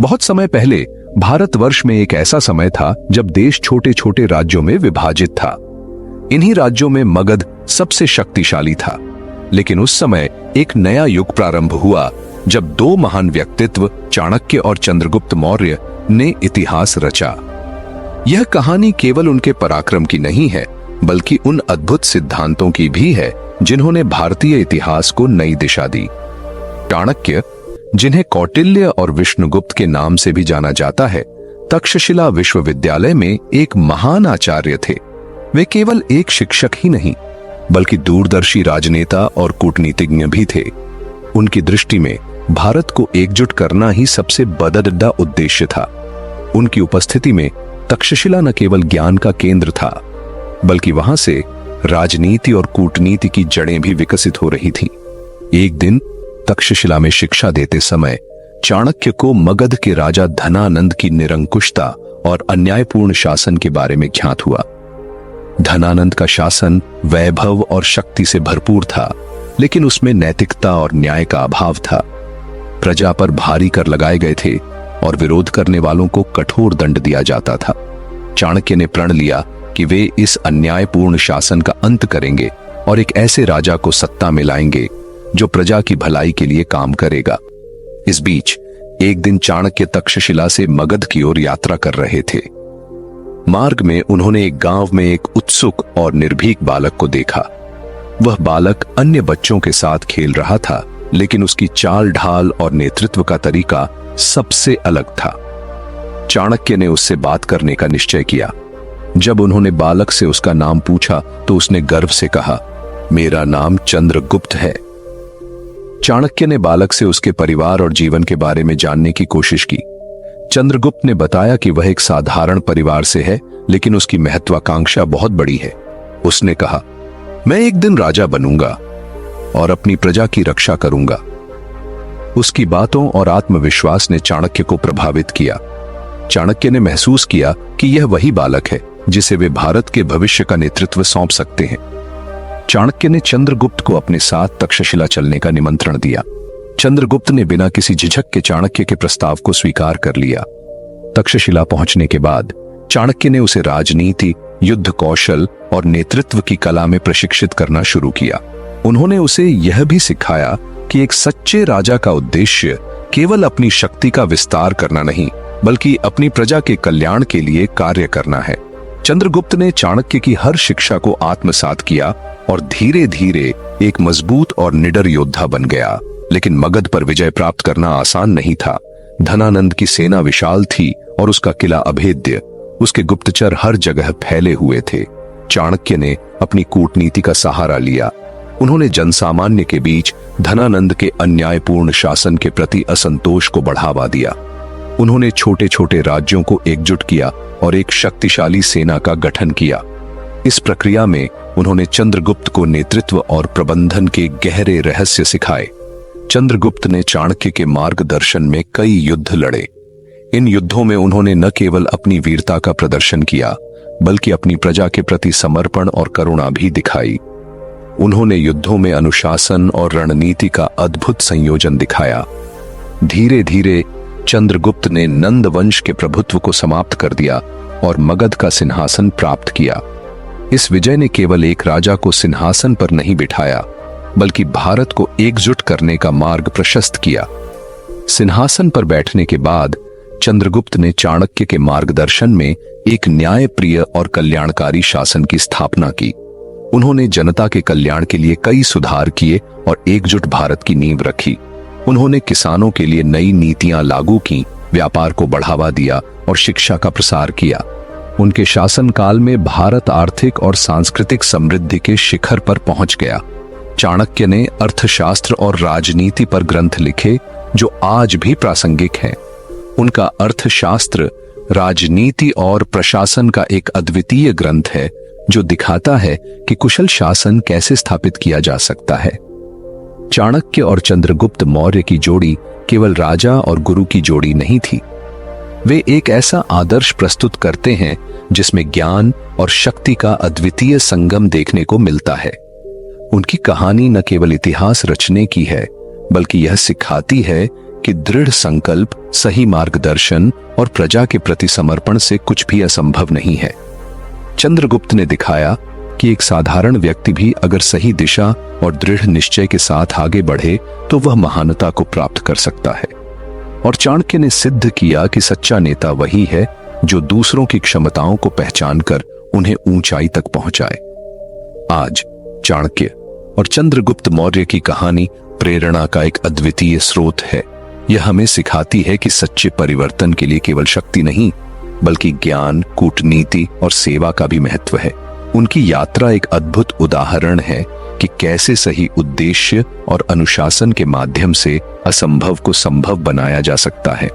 बहुत समय पहले भारतवर्ष में एक ऐसा समय था जब देश छोटे छोटे राज्यों में विभाजित था। इन्हीं राज्यों में मगध सबसे शक्तिशाली था। लेकिन उस समय एक नया युग प्रारंभ हुआ जब दो महान व्यक्तित्व चाणक्य और चंद्रगुप्त मौर्य ने इतिहास रचा। यह कहानी केवल उनके पराक्रम की नहीं है, बल्कि उन अद्भुत सिद्धांतों की भी है जिन्होंने भारतीय इतिहास को नई दिशा दी। चाणक्य, जिन्हें कौटिल्य और विष्णुगुप्त के नाम से भी जाना जाता है, तक्षशिला विश्वविद्यालय में एक महान आचार्य थे। वे केवल एक शिक्षक ही नहीं, बल्कि दूरदर्शी राजनेता और कूटनीतिज्ञ भी थे। उनकी दृष्टि में भारत को एकजुट करना ही सबसे बड़का उद्देश्य था। उनकी उपस्थिति में तक्षशिला न केवल ज्ञान का केंद्र था, बल्कि वहां से राजनीति और कूटनीति की जड़ें भी विकसित हो रही थीं। एक दिन तक्षशिला में शिक्षा देते समय चाणक्य को मगध के राजा धनानंद की निरंकुशता और अन्यायपूर्ण शासन के बारे में ज्ञात हुआ। धनानंद का शासन वैभव और शक्ति से भरपूर था, लेकिन उसमें नैतिकता और न्याय का अभाव था। प्रजा पर भारी कर लगाए गए थे और विरोध करने वालों को कठोर दंड दिया जाता था। चाणक्य ने प्रण लिया कि वे इस अन्यायपूर्ण शासन का अंत करेंगे और एक ऐसे राजा को सत्ता में लाएंगे जो प्रजा की भलाई के लिए काम करेगा। इस बीच एक दिन चाणक्य तक्षशिला से मगध की ओर यात्रा कर रहे थे। मार्ग में उन्होंने एक गांव में एक उत्सुक और निर्भीक बालक को देखा। वह बालक अन्य बच्चों के साथ खेल रहा था, लेकिन उसकी चाल ढाल और नेतृत्व का तरीका सबसे अलग था। चाणक्य ने उससे बात करने का निश्चय किया। जब उन्होंने बालक से उसका नाम पूछा तो उसने गर्व से कहा, मेरा नाम चंद्रगुप्त है। चाणक्य ने बालक से उसके परिवार और जीवन के बारे में जानने की कोशिश की। चंद्रगुप्त ने बताया कि वह एक साधारण परिवार से है, लेकिन उसकी महत्वाकांक्षा बहुत बड़ी है। उसने कहा, मैं एक दिन राजा बनूंगा और अपनी प्रजा की रक्षा करूंगा। उसकी बातों और आत्मविश्वास ने चाणक्य को प्रभावित किया। चाणक्य ने महसूस किया कि यह वही बालक है जिसे वे भारत के भविष्य का नेतृत्व सौंप सकते हैं। चाणक्य ने चंद्रगुप्त को अपने साथ तक्षशिला चलने का निमंत्रण दिया। चंद्रगुप्त ने बिना किसी झिझक के चाणक्य के प्रस्ताव को स्वीकार कर लिया। तक्षशिला पहुंचने के बाद चाणक्य ने उसे राजनीति, युद्ध कौशल और नेतृत्व की कला में प्रशिक्षित करना शुरू किया। उन्होंने उसे यह भी सिखाया कि एक सच्चे राजा का उद्देश्य केवल अपनी शक्ति का विस्तार करना नहीं, बल्कि अपनी प्रजा के कल्याण के लिए कार्य करना है। चंद्रगुप्त ने चाणक्य की हर शिक्षा को आत्मसात किया और धीरे धीरे एक मजबूत और निडर योद्धा बन गया। लेकिन मगध पर विजय प्राप्त करना आसान नहीं था। धनानंद की सेना विशाल थी और उसका किला अभेद्य। उसके गुप्तचर हर जगह फैले हुए थे। चाणक्य ने अपनी कूटनीति का सहारा लिया। उन्होंने जनसामान्य के बीच धनानंद के अन्यायपूर्ण शासन के प्रति असंतोष को बढ़ावा दिया। उन्होंने छोटे छोटे राज्यों को एकजुट किया और एक शक्तिशाली सेना का गठन किया। इस प्रक्रिया में उन्होंने चंद्रगुप्त को नेतृत्व और प्रबंधन के गहरे रहस्य सिखाए। चंद्रगुप्त ने चाणक्य के मार्गदर्शन में कई युद्ध लड़े। इन युद्धों में उन्होंने न केवल अपनी वीरता का प्रदर्शन किया, बल्कि अपनी प्रजा के प्रति समर्पण और करुणा भी दिखाई। उन्होंने युद्धों में अनुशासन और रणनीति का अद्भुत संयोजन दिखाया। धीरे धीरे चंद्रगुप्त ने नंद वंश के प्रभुत्व को समाप्त कर दिया और मगध का सिंहासन प्राप्त किया। इस विजय ने केवल एक राजा को सिंहासन पर नहीं बिठाया, बल्कि भारत को एकजुट करने का मार्ग प्रशस्त किया। सिंहासन पर बैठने के बाद चंद्रगुप्त ने चाणक्य के मार्गदर्शन में एक न्यायप्रिय और कल्याणकारी शासन की स्थापना की। उन्होंने जनता के कल्याण के लिए कई सुधार किए और एकजुट भारत की नींव रखी। उन्होंने किसानों के लिए नई नीतियां लागू की, व्यापार को बढ़ावा दिया और शिक्षा का प्रसार किया। उनके शासनकाल में भारत आर्थिक और सांस्कृतिक समृद्धि के शिखर पर पहुंच गया। चाणक्य ने अर्थशास्त्र और राजनीति पर ग्रंथ लिखे जो आज भी प्रासंगिक हैं। उनका अर्थशास्त्र, राजनीति और प्रशासन का एक अद्वितीय ग्रंथ है जो दिखाता है कि कुशल शासन कैसे स्थापित किया जा सकता है। चाणक्य और चंद्रगुप्त मौर्य की जोड़ी केवल राजा और गुरु की जोड़ी नहीं थी। वे एक ऐसा आदर्श प्रस्तुत करते हैं जिसमें ज्ञान और शक्ति का अद्वितीय संगम देखने को मिलता है। उनकी कहानी न केवल इतिहास रचने की है, बल्कि यह सिखाती है कि दृढ़ संकल्प, सही मार्गदर्शन और प्रजा के प्रति समर्पण से कुछ भी असंभव नहीं है। चंद्रगुप्त ने दिखाया कि एक साधारण व्यक्ति भी अगर सही दिशा और दृढ़ निश्चय के साथ आगे बढ़े तो वह महानता को प्राप्त कर सकता है। और चाणक्य ने सिद्ध किया कि सच्चा नेता वही है जो दूसरों की क्षमताओं को पहचान कर उन्हें ऊंचाई तक पहुंचाए। आज चाणक्य और चंद्रगुप्त मौर्य की कहानी प्रेरणा का एक अद्वितीय स्रोत है। यह हमें सिखाती है कि सच्चे परिवर्तन के लिए केवल शक्ति नहीं, बल्कि ज्ञान, कूटनीति और सेवा का भी महत्व है। उनकी यात्रा एक अद्भुत उदाहरण है कि कैसे सही उद्देश्य और अनुशासन के माध्यम से असंभव को संभव बनाया जा सकता है।